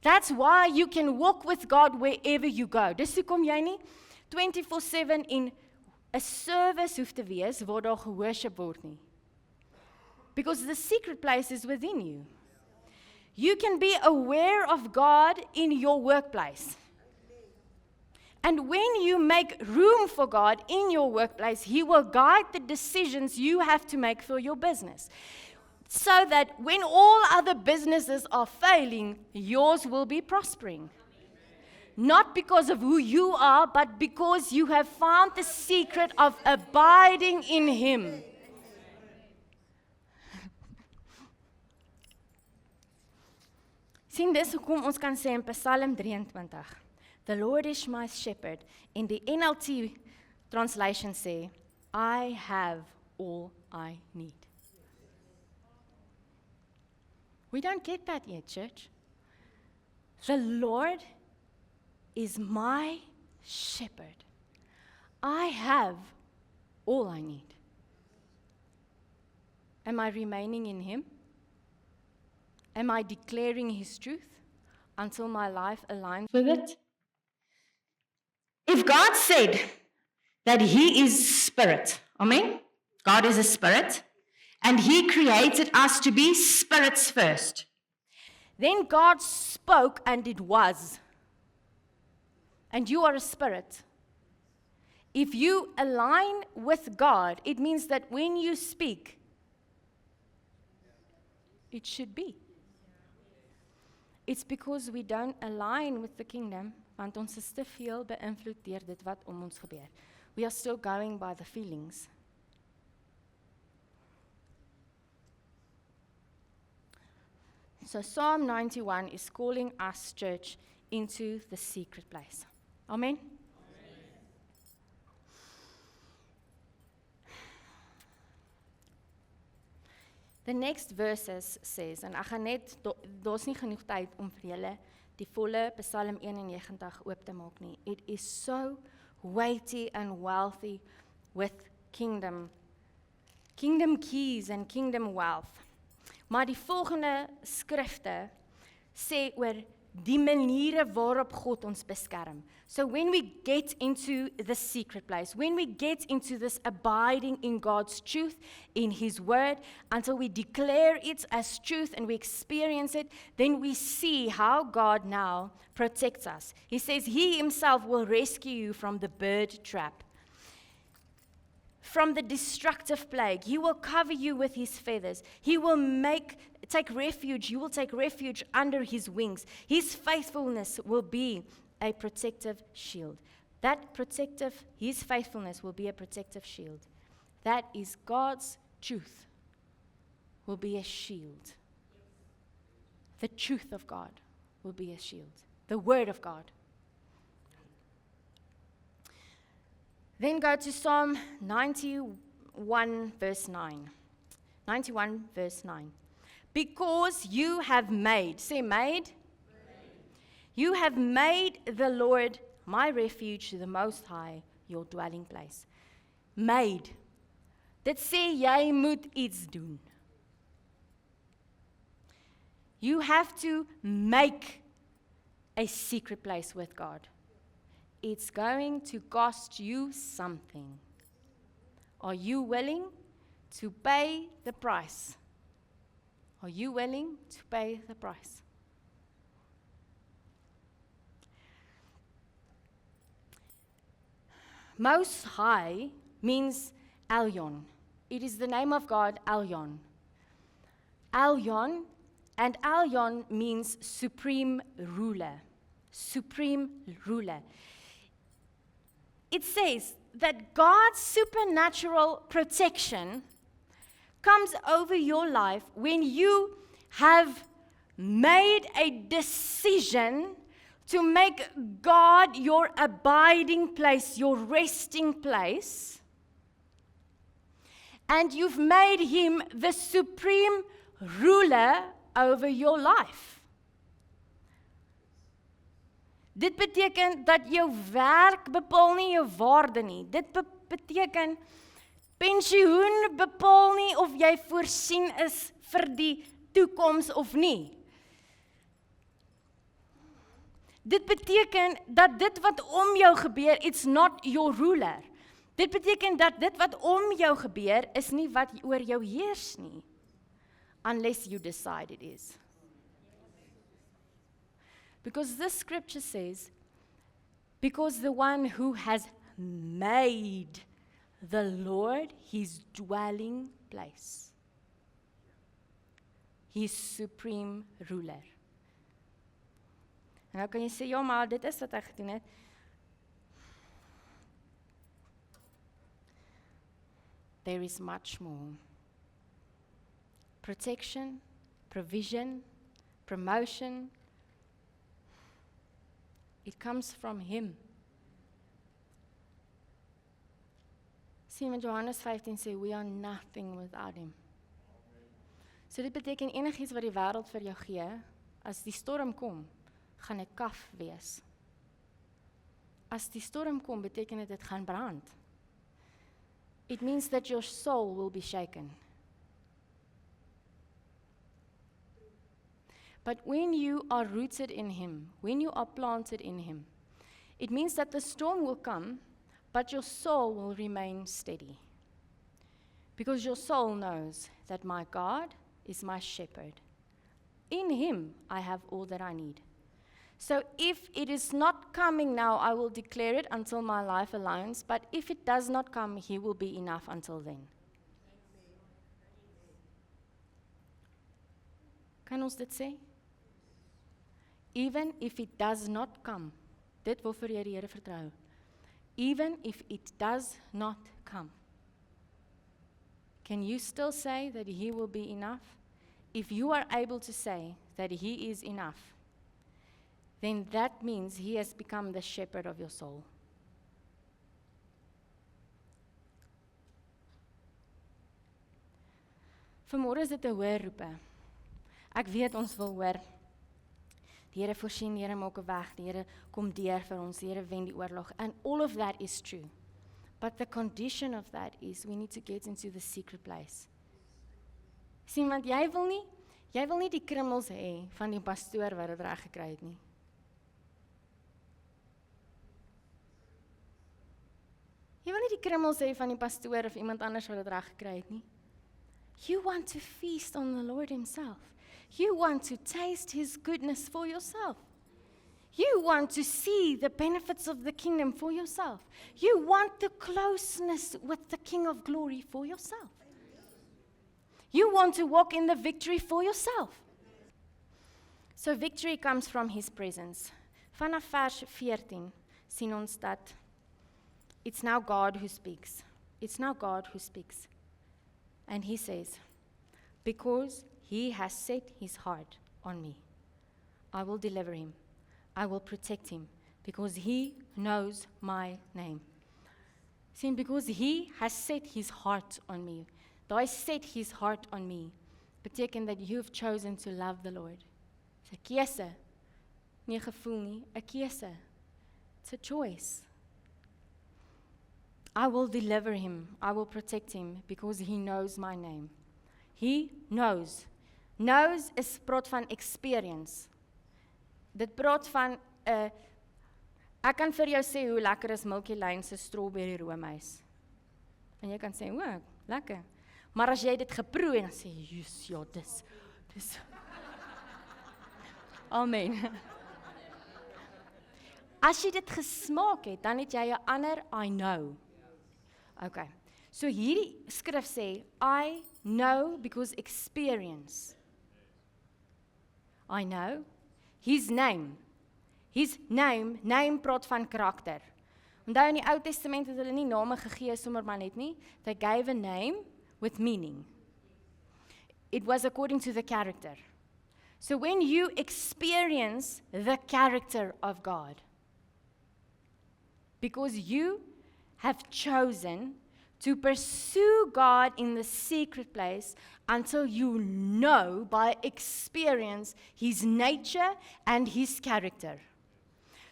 That's why you can walk with God wherever you go. Dis hoekom jy nie 24/7 in 'n service hoef te wees waar daar geworship word nie. Because the secret place is within you. You can be aware of God in your workplace. And when you make room for God in your workplace, He will guide the decisions you have to make for your business. So that when all other businesses are failing, yours will be prospering. Not because of who you are, but because you have found the secret of abiding in Him. Sien, dis hoekom ons kan sê in Psalm 23, the Lord is my shepherd. In the NLT translation say, I have all I need. We don't get that yet, church. The Lord is my shepherd. I have all I need. Am I remaining in Him? Am I declaring His truth until my life aligns with it? If God said that He is spirit, amen? God is a spirit, and He created us to be spirits first. Then God spoke and it was. And you are a spirit. If you align with God, it means that when you speak, it should be. It's because we don't align with the kingdom, want ons is te veel beïnvloed deur dit wat om ons gebeur. We are still going by the feelings. So Psalm 91 is calling us, church, into the secret place. Amen? The next verses says, en ek gaan net, daar's nie genoeg tyd om vir julle die volle Psalm 91 oop te maak nie. It is so weighty and wealthy with kingdom keys and kingdom wealth. Maar die volgende skrifte sê oor die maniere waarop God ons beskerm. So when we get into the secret place, when we get into this abiding in God's truth, in His word, until we declare it as truth and we experience it, then we see how God now protects us. He says He Himself will rescue you from the bird trap, from the destructive plague. He will cover you with His feathers. He will take refuge. You will take refuge under His wings. His faithfulness will be a protective shield. His faithfulness will be a protective shield. That is God's truth will be a shield. The truth of God will be a shield. The word of God. Then go to Psalm 91 verse 9. 91 verse 9. Because you have made, say made. You have made the Lord my refuge, the Most High, your dwelling place. Made. Dit sê jy moet iets doen. You have to make a secret place with God. It's going to cost you something. Are you willing to pay the price? Are you willing to pay the price? Most High means Elyon. It is the name of God, Elyon. Elyon, and Elyon means supreme ruler. Supreme ruler. It says that God's supernatural protection comes over your life when you have made a decision to make God your abiding place, your resting place, and you've made Him the supreme ruler over your life. Dit beteken dat jou werk bepaal nie jou waarde nie. Dit beteken pensioen bepaal nie of jy voorsien is vir die toekoms of nie. Dit beteken dat dit wat om jou gebeur, it's not your ruler. Dit beteken dat dit wat om jou gebeur, is nie wat oor jou heers nie. Unless you decide it is. Because this scripture says, because the one who has made the Lord His dwelling place, His supreme ruler. En nou kan jy sê, ja, maar dit is wat ek gedoen het. There is much more. Protection, provision, promotion. It comes from Him. Sien wat Johannes 15 sê, we are nothing without Him. So dit beteken enigiets wat die wêreld vir jou gee, as die storm kom, gaan 'n kaf wees. As die storm kom, beteken dit gaan brand. It means that your soul will be shaken. But when you are rooted in Him, when you are planted in Him, it means that the storm will come, but your soul will remain steady. Because your soul knows that my God is my shepherd. In Him I have all that I need. So if it is not coming now, I will declare it until my life aligns. But if it does not come, He will be enough until then. Kan ons dit sê? Even if it does not come, dit waarvoor jy die Here vertrou. Even if it does not come, can you still say that He will be enough? If you are able to say that He is enough, then that means He has become the shepherd of your soul. Vanmôre is dit 'n hoorroepe. Ek weet ons wil hoor. Die Here voorsien, die Here maak 'n weg, die Here kom deur vir ons, die Here wen die oorlog. And all of that is true. But the condition of that is we need to get into the secret place. Sien, want jy wil nie die krummels hê van die pastoor wat dit reg gekry het nie. Jy wil nie die krummels hê van die pastoor of iemand anders wat dit reg gekry het nie. You want to feast on the Lord Himself. You want to taste His goodness for yourself. You want to see the benefits of the kingdom for yourself. You want the closeness with the King of Glory for yourself. You want to walk in the victory for yourself. So victory comes from His presence. Vanaf vers 14 sien ons dat it's now God who speaks. It's now God who speaks. And He says, because He has set His heart on me, I will deliver him. I will protect him because He knows my name. See, because He has set His heart on me. Daai set His heart on me beteken that you've chosen to love the Lord. It's 'n keuse. Nie 'n gevoel nie, 'n keuse. It's a choice. I will deliver him. I will protect him because He knows my name. He knows. Knows is praat van experience. Dit praat van ek kan vir jou sê hoe lekker is Milky Lane se strawberry roomys. En jy kan sê, o, lekker. Maar as jy dit geproe en dan sê jy, "Jesus, ja, dis." Amen. As jy dit gesmaak het, dan het jy 'n ander I know. Okay. So hierdie skrif sê, I know because experience. I know. His name praat van karakter. Onthou in die Ou Testament het hulle nie name gegee sommer maar net nie. They gave a name with meaning. It was according to the character. So when you experience the character of God, because you have chosen to pursue God in the secret place until you know by experience His nature and His character.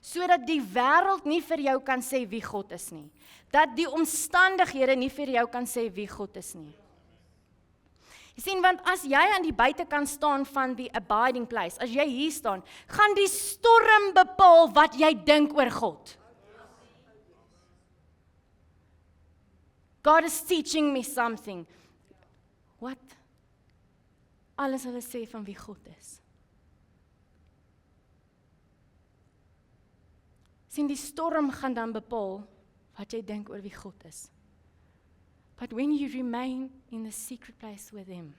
Sodat die wêreld nie vir jou kan sê wie God is nie. Dat die omstandighede nie vir jou kan sê wie God is nie. Jy sien, want as jy aan die buitekant staan van die abiding place, as jy hier staan, gaan die storm bepaal wat jy dink oor God. God is teaching me something. What? Alles hulle sê van wie God is. Sien, die storm gaan dan bepaal wat jy dink oor wie God is. But when you remain in the secret place with Him,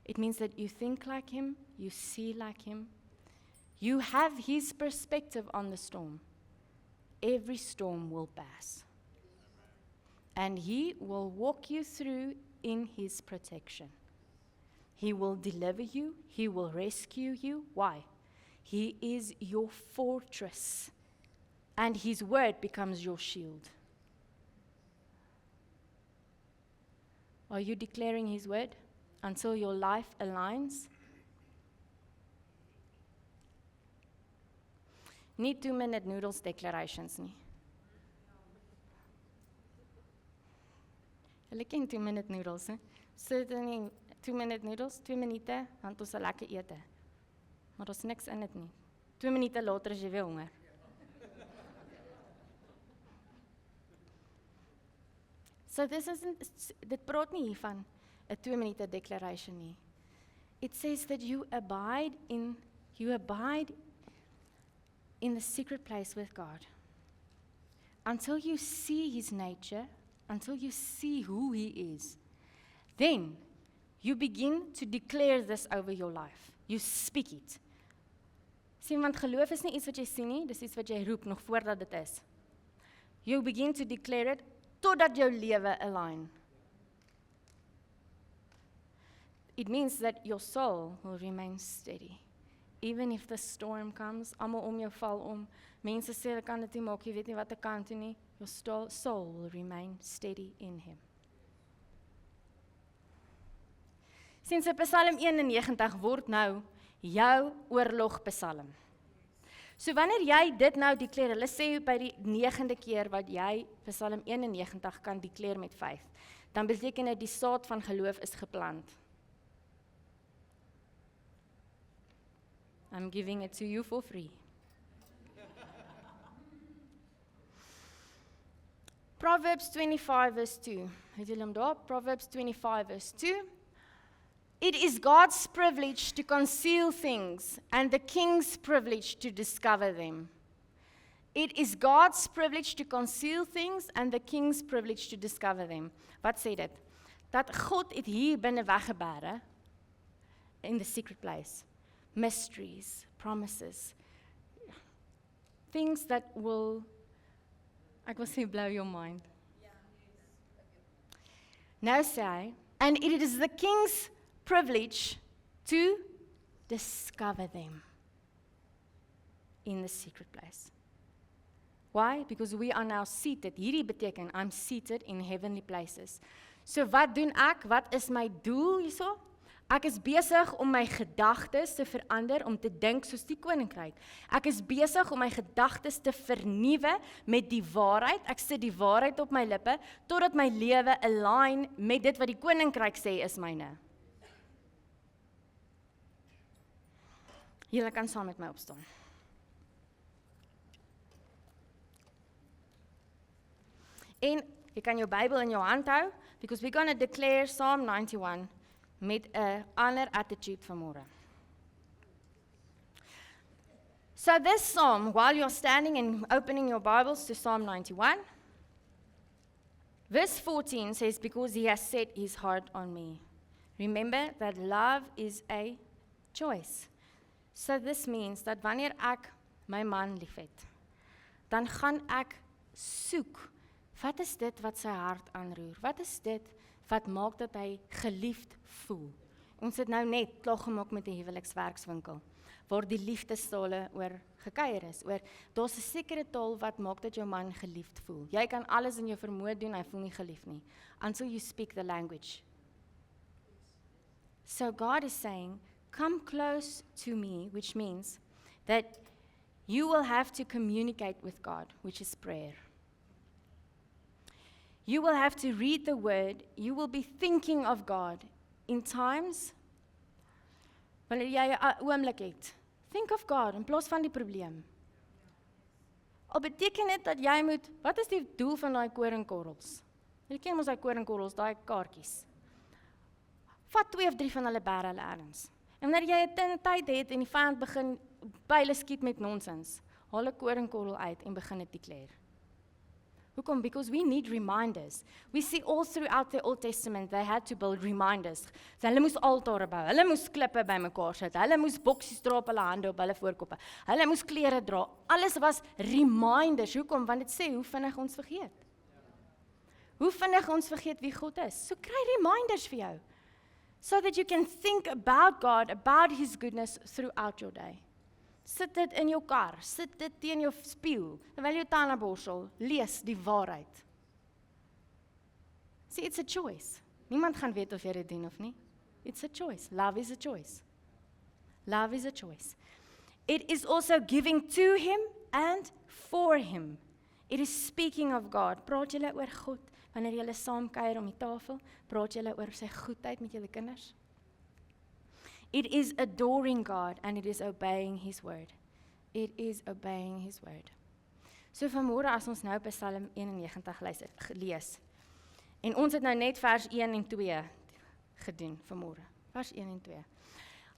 it means that you think like Him, you see like Him, you have His perspective on the storm. Every storm will pass. And He will walk you through in His protection. He will deliver you. He will rescue you. Why? He is your fortress. And His word becomes your shield. Are you declaring His word until your life aligns? Nie 2-minute noodles declarations nie. Julle ken 2-minute noodles, hè? Sit in 2-minute noodles, 2 minute, dan het ons 'n lekker ete. maar daar's niks in dit nie. 2 minute later is jy weer honger. So dit praat nie hier van 'n 2 minute declaration nie. It says that you abide in the secret place with God. Until you see His nature, until you see who He is, then you begin to declare this over your life. You speak it. Sien, want geloof is nie iets wat jy sien nie, dis iets wat jy roep nog voordat dit is. You begin to declare it totdat jou lewe align. It means that your soul will remain steady. Even if the storm comes, almal om jou val om, mense sê hulle kan dit nie maak, jy weet nie wat ek kan doen nie, your soul will remain steady in Him. Sinds Psalm 91 word nou jou oorlogpsalm. So wanneer jy dit nou declare, hulle sê by die 9de keer wat jy Psalm 91 kan declare met faith, dan beteken dit die saad van geloof is geplant. I'm giving it to you for free. Proverbs 25 verse 2. Het julle hom daar? Proverbs 25 verse 2. It is God's privilege to conceal things and the king's privilege to discover them. It is God's privilege to conceal things and the king's privilege to discover them. Wat sê dit? Dat God het hier binne weggebere in the secret place. Mysteries, promises, things that will, ek wil sê, blow your mind. Nou sê hy, and it is the king's privilege to discover them in the secret place. Why? Because we are now seated. Hierdie beteken, I'm seated in heavenly places. So wat doen ek? Wat is my doel hierso? Ek is besig om my gedagtes te verander, om te dink soos die koninkryk. Ek is besig om my gedagtes te vernuwe met die waarheid. Ek sit die waarheid op my lippe, totdat my lewe align met dit wat die koninkryk sê is myne. Julle kan saam met my opstaan. En jy kan jou Bybel in jou hand hou, because we're going to declare Psalm 91 met 'n ander attitude vanmôre. So this psalm, while you're standing and opening your Bibles to Psalm 91, verse 14 says, because He has set His heart on me. Remember that love is a choice. So this means that wanneer ek my man liefhet, dan gaan ek soek, wat is dit wat sy hart aanroer? Wat is dit wat maak dat hy geliefd voel? Ons het nou net klaar gemaak met die huwelikswerkswinkel, waar die liefdestale oor gekuier is, oor daar's 'n sekere taal wat maak dat jou man geliefd voel. Jy kan alles in jou vermoë doen, hy voel nie geliefd nie, until you speak the language. So God is saying, come close to me, which means that you will have to communicate with God, which is prayer. You will have to read the word, you will be thinking of God in times wanneer jy 'n oomblik het. Think of God in plaas van die probleem. Al beteken dit dat jy moet, wat is die doel van daai koringkorrels? Jy ken mos daai koringkorrels, daai kaartjies. Vat 2 of 3 van hulle bære hulle ergens. En wanneer jy 'n tyd het en die vyand begin pile skiet met nonsens, haal 'n koringkorrel uit en begin dit declare. Hoekom? Because we need reminders. We see all throughout the Old Testament, they had to build reminders. So hulle moes altare bou, hulle moes klippe bymekaar sit, hulle moes boksies dra op hulle hande, op hulle voorkoppe, hulle moes klere dra. Alles was reminders. Hoekom? Want dit sê, hoe vinnig ons vergeet. Hoe vinnig ons vergeet wie God is. So kry reminders vir jou. So that you can think about God, about His goodness throughout your day. Sit dit in jou kar, sit dit teen jou spieël, terwyl jy tande borsel, lees die waarheid. See, it's a choice. Niemand gaan weet of jy dit doen of nie. It's a choice. Love is a choice. Love is a choice. It is also giving to Him and for Him. It is speaking of God. Praat julle oor God, wanneer julle saam kuier om die tafel, praat julle oor sy goedheid met julle kinders. It is adoring God and it is obeying His word. It is obeying His word. So vanmôre as ons nou Psalm 91 lees. En ons het nou net vers 1 en 2 gedoen vanmôre. Vers 1 en 2.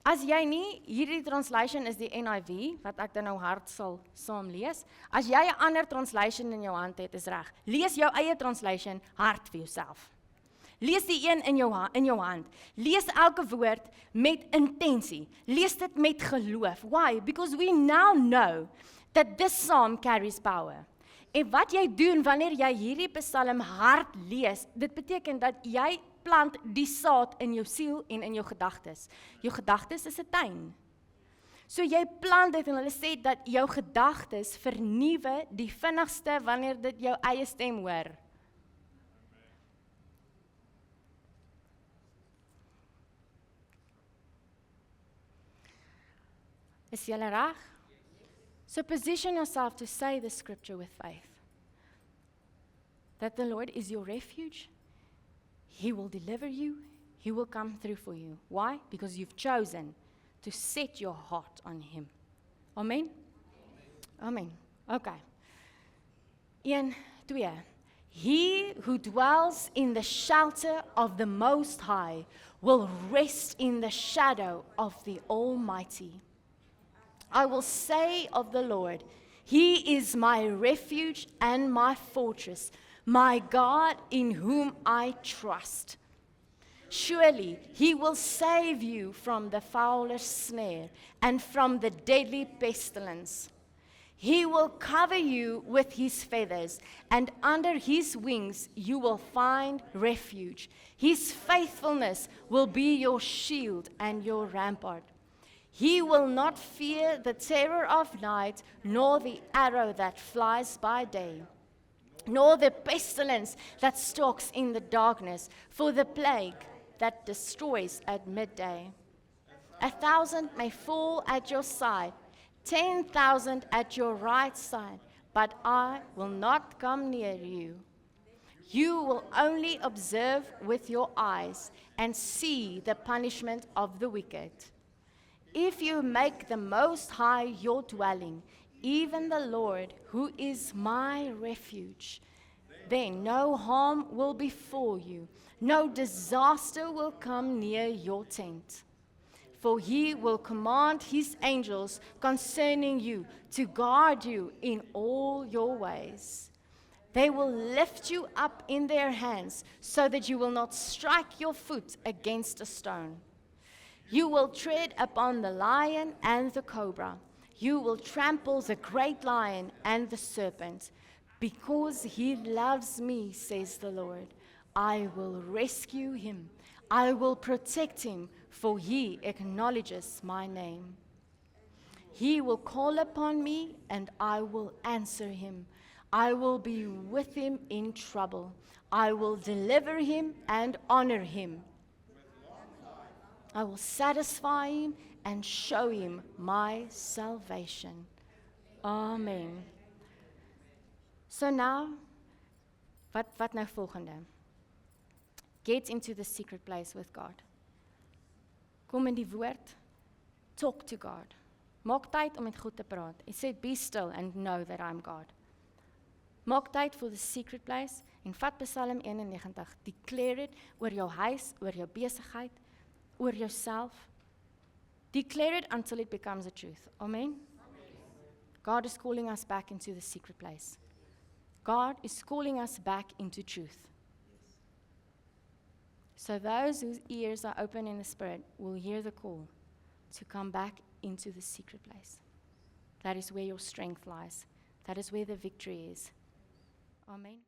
As jy nie, hierdie translation is die NIV, wat ek dan nou hard sal saam lees. As jy 'n ander translation in jou hand het, is reg. Lees jou eie translation hard vir jouself. Lees die een in jou hand. Lees elke woord met intensie. Lees dit met geloof. Why? Because we now know that this psalm carries power. En wat jy doen wanneer jy hierdie Psalm hard lees, dit beteken dat jy plant die saad in jou siel en in jou gedagtes. Jou gedagtes is 'n tuin. So jy plant dit en hulle sê dat jou gedagtes vernuwe die vinnigste wanneer dit jou eie stem hoor. Is julle reg? So position yourself to say the scripture with faith. That the Lord is your refuge. He will deliver you. He will come through for you. Why? Because you've chosen to set your heart on Him. Amen? Amen. Okay. 1, 2. He who dwells in the shelter of the Most High will rest in the shadow of the Almighty. I will say of the Lord, He is my refuge and my fortress, my God in whom I trust. Surely He will save you from the fowler's snare and from the deadly pestilence. He will cover you with His feathers, and under His wings you will find refuge. His faithfulness will be your shield and your rampart. He will not fear the terror of night, nor the arrow that flies by day, nor the pestilence that stalks in the darkness, for the plague that destroys at midday. 1,000 may fall at your side, 10,000 at your right side, but I will not come near you. You will only observe with your eyes and see the punishment of the wicked. If you make the Most High your dwelling, even the Lord, who is my refuge, then no harm will befall you, no disaster will come near your tent. For He will command His angels concerning you to guard you in all your ways. They will lift you up in their hands so that you will not strike your foot against a stone. You will tread upon the lion and the cobra. You will trample the great lion and the serpent. Because He loves me, says the Lord, I will rescue him. I will protect him, for He acknowledges my name. He will call upon me, and I will answer him. I will be with him in trouble. I will deliver him and honor him. I will satisfy him and show him my salvation. Amen. So now, wat nou volgende? Get into the secret place with God. Kom in die woord. Talk to God. Maak tyd om met God te praat. He said, be still and know that I'm God. Maak tyd vir the secret place en vat Psalm 91. Declare it oor jou huis, oor jou besigheid, oor jouself. Declare it until it becomes a truth. Amen? God is calling us back into the secret place. God is calling us back into truth. So those whose ears are open in the Spirit will hear the call to come back into the secret place. That is where your strength lies. That is where the victory is. Amen.